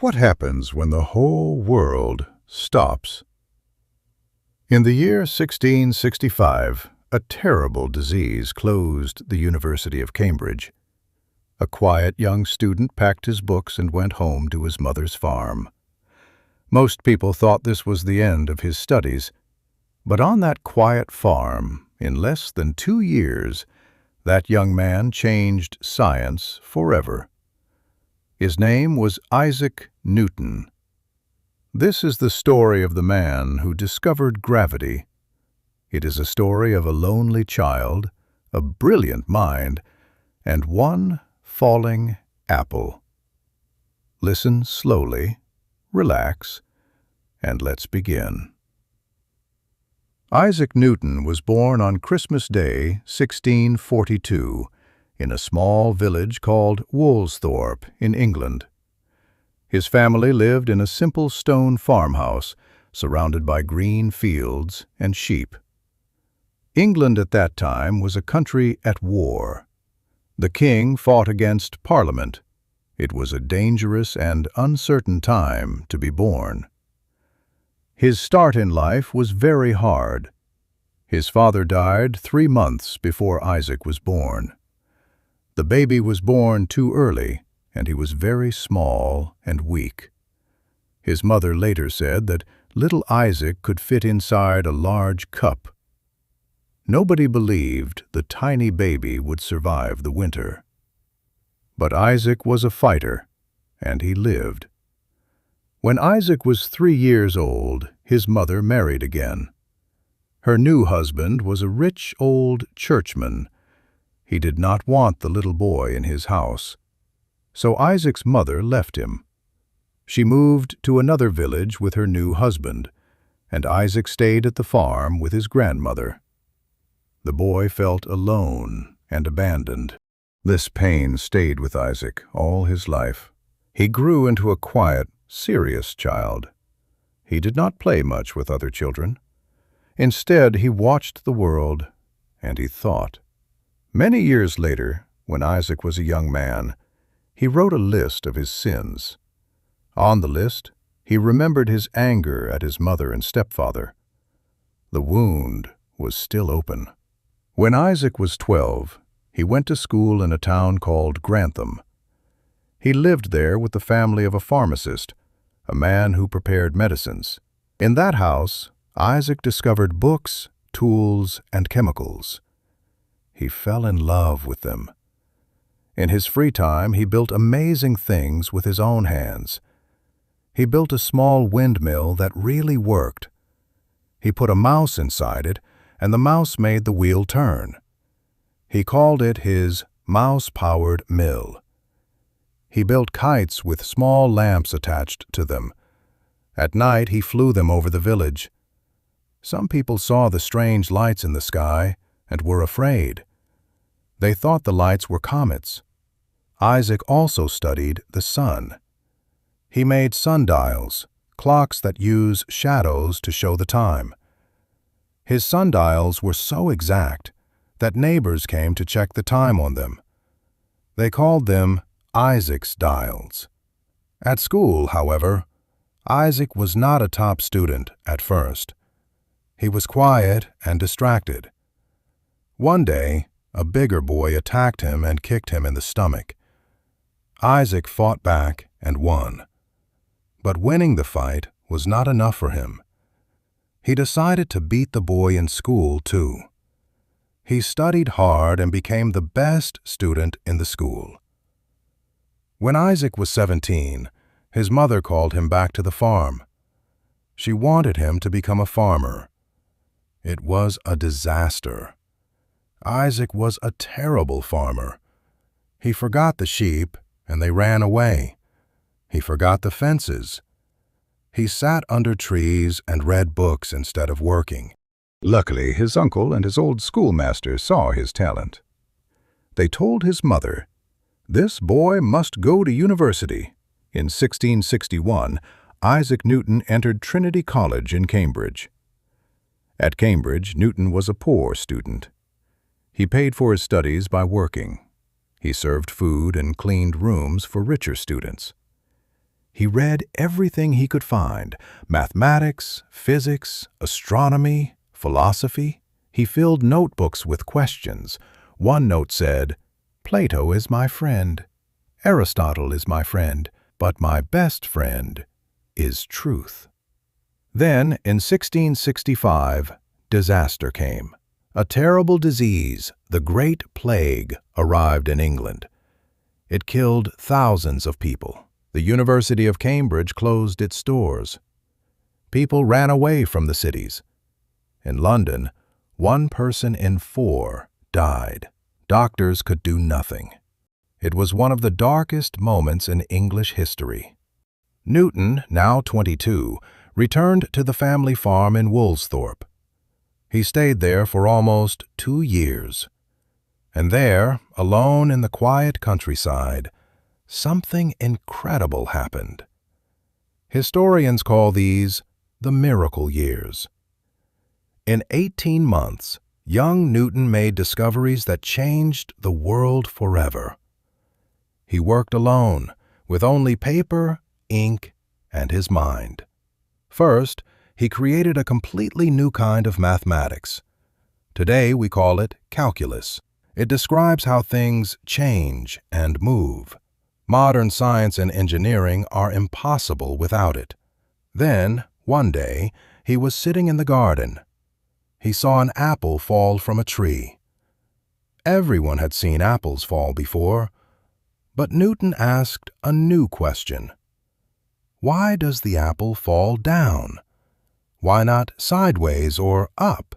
What happens when the whole world stops? In the year 1665, a terrible disease closed the University of Cambridge. A quiet young student packed his books and went home to his mother's farm. Most people thought this was the end of his studies, but on that quiet farm, in less than 2 years, that young man changed science forever. His name was Isaac Newton. This is the story of the man who discovered gravity. It is a story of a lonely child, a brilliant mind, and one falling apple. Listen slowly, relax, and let's begin. Isaac Newton was born on Christmas Day, 1642, in a small village called Woolsthorpe in England. His family lived in a simple stone farmhouse surrounded by green fields and sheep. England at that time was a country at war. The king fought against Parliament. It was a dangerous and uncertain time to be born. His start in life was very hard. His father died 3 months before Isaac was born. The baby was born too early, and he was very small and weak. His mother later said that little Isaac could fit inside a large cup. Nobody believed the tiny baby would survive the winter. But Isaac was a fighter, and he lived. When Isaac was 3 years old, his mother married again. Her new husband was a rich old churchman. He did not want the little boy in his house. So Isaac's mother left him. She moved to another village with her new husband, and Isaac stayed at the farm with his grandmother. The boy felt alone and abandoned. This pain stayed with Isaac all his life. He grew into a quiet, serious child. He did not play much with other children. Instead, he watched the world, and he thought. Many years later, when Isaac was a young man, he wrote a list of his sins. On the list, he remembered his anger at his mother and stepfather. The wound was still open. When Isaac was 12, he went to school in a town called Grantham. He lived there with the family of a pharmacist, a man who prepared medicines. In that house, Isaac discovered books, tools, and chemicals. He fell in love with them. In his free time, he built amazing things with his own hands. He built a small windmill that really worked. He put a mouse inside it, and the mouse made the wheel turn. He called it his mouse-powered mill. He built kites with small lamps attached to them. At night, he flew them over the village. Some people saw the strange lights in the sky and were afraid. They thought the lights were comets. Isaac also studied the sun. He made sundials, clocks that use shadows to show the time. His sundials were so exact that neighbors came to check the time on them. They called them Isaac's dials. At school, however, Isaac was not a top student at first. He was quiet and distracted. One day, a bigger boy attacked him and kicked him in the stomach. Isaac fought back and won. But winning the fight was not enough for him. He decided to beat the boy in school, too. He studied hard and became the best student in the school. When Isaac was 17, his mother called him back to the farm. She wanted him to become a farmer. It was a disaster. Isaac was a terrible farmer. He forgot the sheep, and they ran away. He forgot the fences. He sat under trees and read books instead of working. Luckily, his uncle and his old schoolmaster saw his talent. They told his mother, "This boy must go to university." In 1661, Isaac Newton entered Trinity College in Cambridge. At Cambridge, Newton was a poor student. He paid for his studies by working. He served food and cleaned rooms for richer students. He read everything he could find: mathematics, physics, astronomy, philosophy. He filled notebooks with questions. One note said, "Plato is my friend. Aristotle is my friend, but my best friend is truth." Then, in 1665, disaster came. A terrible disease, the Great Plague, arrived in England. It killed thousands of people. The University of Cambridge closed its doors. People ran away from the cities. In London, 1 person in 4 died. Doctors could do nothing. It was one of the darkest moments in English history. Newton, now 22, returned to the family farm in Woolsthorpe. He stayed there for almost 2 years. And there, alone in the quiet countryside, something incredible happened. Historians call these the miracle years. In 18 months, young Newton made discoveries that changed the world forever. He worked alone, with only paper, ink, and his mind. First, he created a completely new kind of mathematics. Today we call it calculus. It describes how things change and move. Modern science and engineering are impossible without it. Then, one day, he was sitting in the garden. He saw an apple fall from a tree. Everyone had seen apples fall before, but Newton asked a new question. Why does the apple fall down? Why not sideways or up?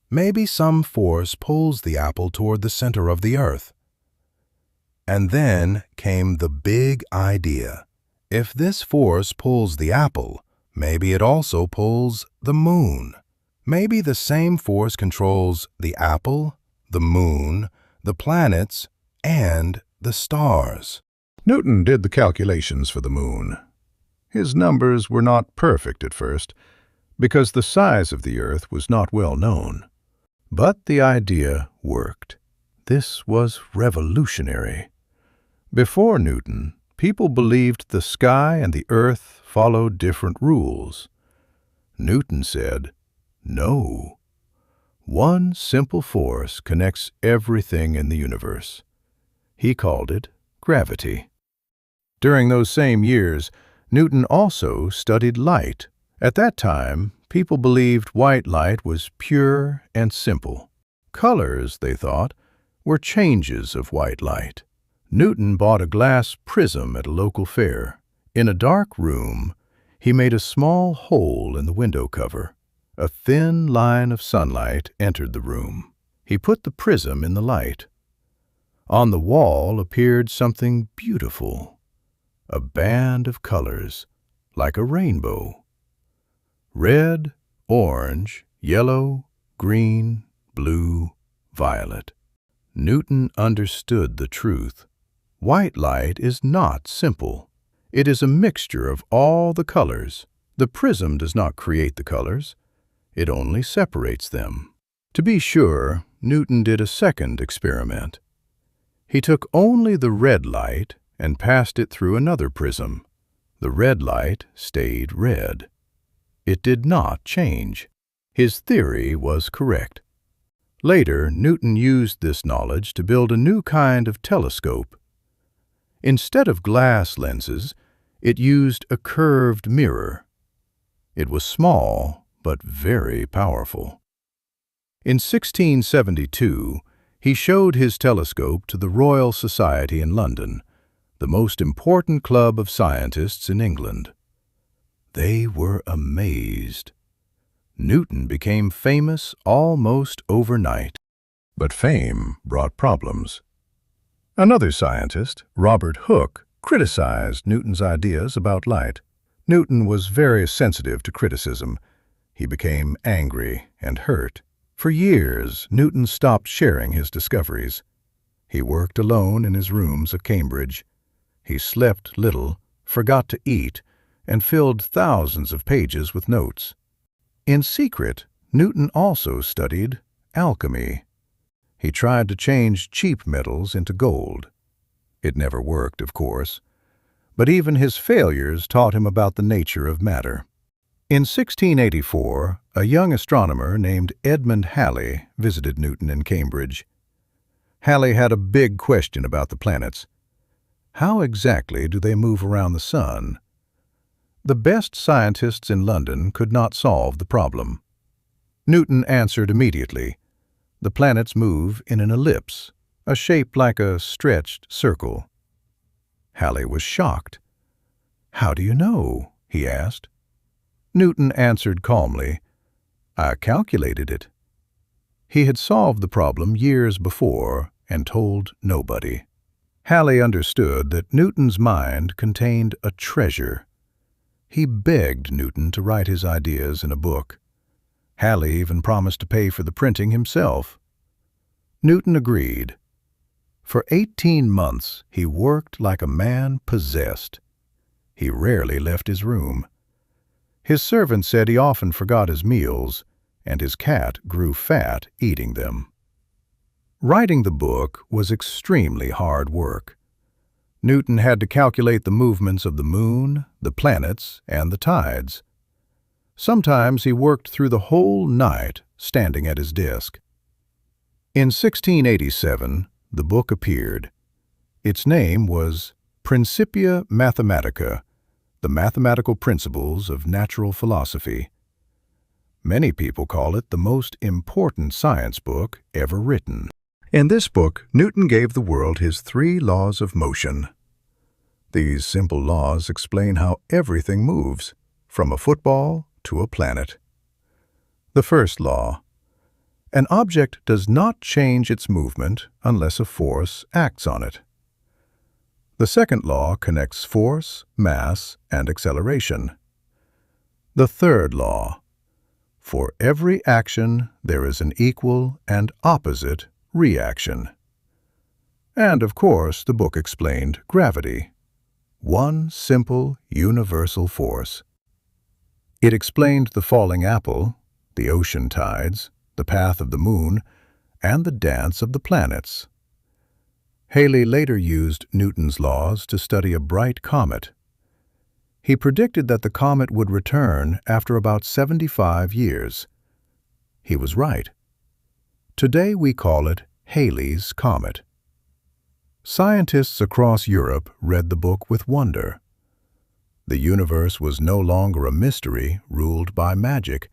Maybe some force pulls the apple toward the center of the earth. And then came the big idea. If this force pulls the apple, maybe it also pulls the moon. Maybe the same force controls the apple, the moon, the planets, and the stars. Newton did the calculations for the moon. His numbers were not perfect at first, because the size of the Earth was not well known. But the idea worked. This was revolutionary. Before Newton, people believed the sky and the earth followed different rules. Newton said, "No. One simple force connects everything in the universe." He called it gravity. During those same years, Newton also studied light. At that time, people believed white light was pure and simple. Colors, they thought, were changes of white light. Newton bought a glass prism at a local fair. In a dark room, he made a small hole in the window cover. A thin line of sunlight entered the room. He put the prism in the light. On the wall appeared something beautiful, a band of colors, like a rainbow. Red, orange, yellow, green, blue, violet. Newton understood the truth. White light is not simple. It is a mixture of all the colors. The prism does not create the colors. It only separates them. To be sure, Newton did a second experiment. He took only the red light and passed it through another prism. The red light stayed red. It did not change. His theory was correct. Later, Newton used this knowledge to build a new kind of telescope. Instead of glass lenses, it used a curved mirror. It was small, but very powerful. In 1672, he showed his telescope to the Royal Society in London, the most important club of scientists in England. They were amazed. Newton became famous almost overnight. But fame brought problems. Another scientist, Robert Hooke, criticized Newton's ideas about light. Newton was very sensitive to criticism. He became angry and hurt. For years, Newton stopped sharing his discoveries. He worked alone in his rooms at Cambridge. He slept little, forgot to eat, and filled thousands of pages with notes. In secret, Newton also studied alchemy. He tried to change cheap metals into gold. It never worked, of course. But even his failures taught him about the nature of matter. In 1684, a young astronomer named Edmund Halley visited Newton in Cambridge. Halley had a big question about the planets. How exactly do they move around the sun? The best scientists in London could not solve the problem. Newton answered immediately. The planets move in an ellipse, a shape like a stretched circle. Halley was shocked. "How do you know?" he asked. Newton answered calmly, "I calculated it." He had solved the problem years before and told nobody. Halley understood that Newton's mind contained a treasure. He begged Newton to write his ideas in a book. Halley even promised to pay for the printing himself. Newton agreed. For 18 months he worked like a man possessed. He rarely left his room. His servant said he often forgot his meals, and his cat grew fat eating them. Writing the book was extremely hard work. Newton had to calculate the movements of the moon, the planets, and the tides. Sometimes he worked through the whole night standing at his desk. In 1687, the book appeared. Its name was Principia Mathematica, the mathematical principles of natural philosophy. Many people call it the most important science book ever written. In this book, Newton gave the world his 3 laws of motion. These simple laws explain how everything moves, from a football to a planet. The first law: an object does not change its movement unless a force acts on it. The second law connects force, mass, and acceleration. The third law: for every action there is an equal and opposite reaction. And, of course, the book explained gravity, one simple, universal force. It explained the falling apple, the ocean tides, the path of the moon, and the dance of the planets. Halley later used Newton's laws to study a bright comet. He predicted that the comet would return after about 75 years. He was right. Today we call it Halley's Comet. Scientists across Europe read the book with wonder. The universe was no longer a mystery ruled by magic.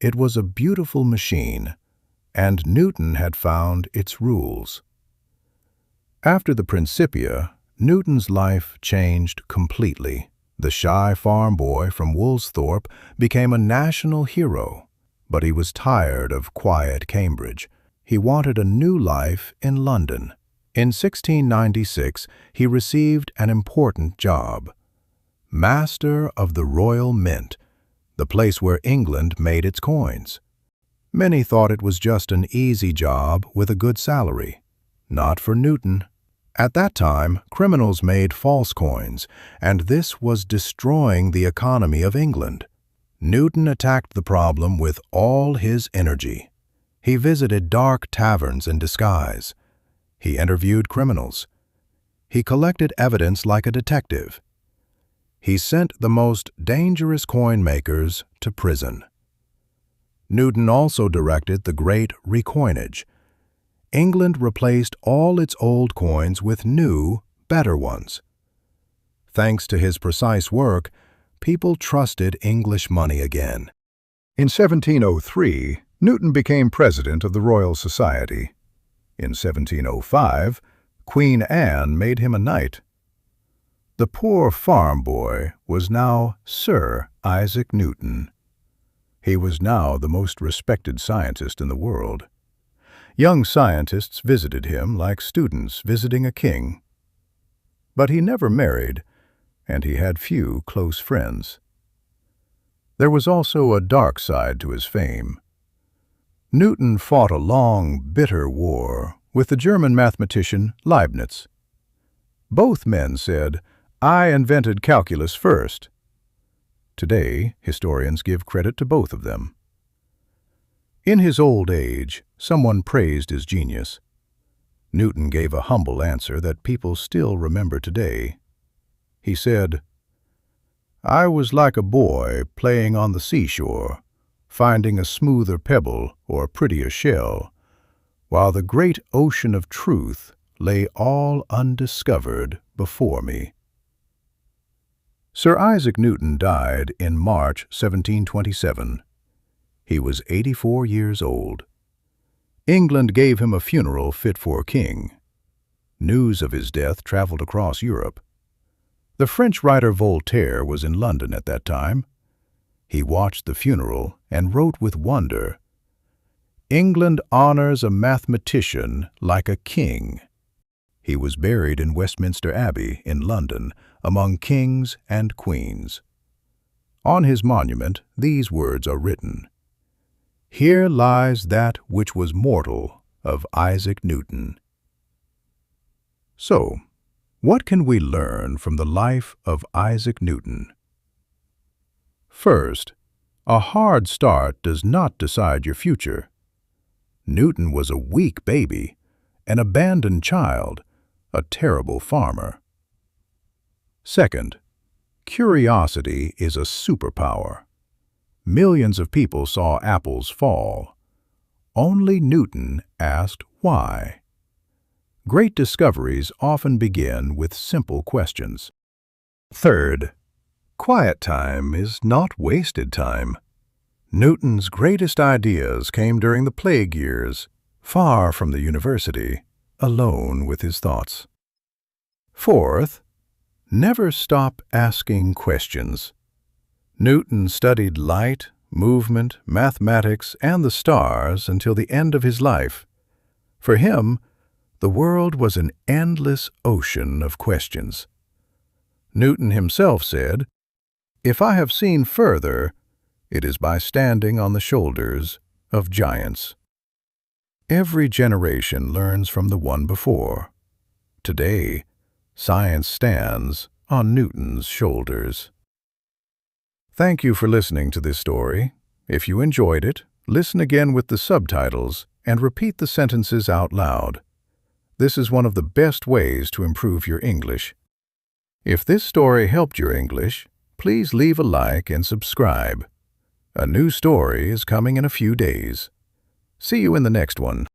It was a beautiful machine, and Newton had found its rules. After the Principia, Newton's life changed completely. The shy farm boy from Woolsthorpe became a national hero, but he was tired of quiet Cambridge. He wanted a new life in London. In 1696, he received an important job: Master of the Royal Mint, the place where England made its coins. Many thought it was just an easy job with a good salary. Not for Newton. At that time, criminals made false coins, and this was destroying the economy of England. Newton attacked the problem with all his energy. He visited dark taverns in disguise. He interviewed criminals. He collected evidence like a detective. He sent the most dangerous coin makers to prison. Newton also directed the Great Recoinage. England replaced all its old coins with new, better ones. Thanks to his precise work, people trusted English money again. In 1703, Newton became president of the Royal Society. In 1705, Queen Anne made him a knight. The poor farm boy was now Sir Isaac Newton. He was now the most respected scientist in the world. Young scientists visited him like students visiting a king. But he never married, and he had few close friends. There was also a dark side to his fame. Newton fought a long, bitter war with the German mathematician Leibniz. Both men said, "I invented calculus first." Today, historians give credit to both of them. In his old age, someone praised his genius. Newton gave a humble answer that people still remember today. He said, "I was like a boy playing on the seashore, finding a smoother pebble or a prettier shell, while the great ocean of truth lay all undiscovered before me." Sir Isaac Newton died in March 1727. He was 84 years old. England gave him a funeral fit for a king. News of his death traveled across Europe. The French writer Voltaire was in London at that time. He watched the funeral and wrote with wonder, "England honors a mathematician like a king." He was buried in Westminster Abbey in London among kings and queens. On his monument, these words are written, "Here lies that which was mortal of Isaac Newton." So, what can we learn from the life of Isaac Newton? First, a hard start does not decide your future. Newton was a weak baby, an abandoned child, a terrible farmer. Second, curiosity is a superpower. Millions of people saw apples fall. Only Newton asked why. Great discoveries often begin with simple questions. Third, quiet time is not wasted time. Newton's greatest ideas came during the plague years, far from the university, alone with his thoughts. Fourth, never stop asking questions. Newton studied light, movement, mathematics, and the stars until the end of his life. For him, the world was an endless ocean of questions. Newton himself said, "If I have seen further, it is by standing on the shoulders of giants." Every generation learns from the one before. Today, science stands on Newton's shoulders. Thank you for listening to this story. If you enjoyed it, listen again with the subtitles and repeat the sentences out loud. This is one of the best ways to improve your English. If this story helped your English, please leave a like and subscribe. A new story is coming in a few days. See you in the next one.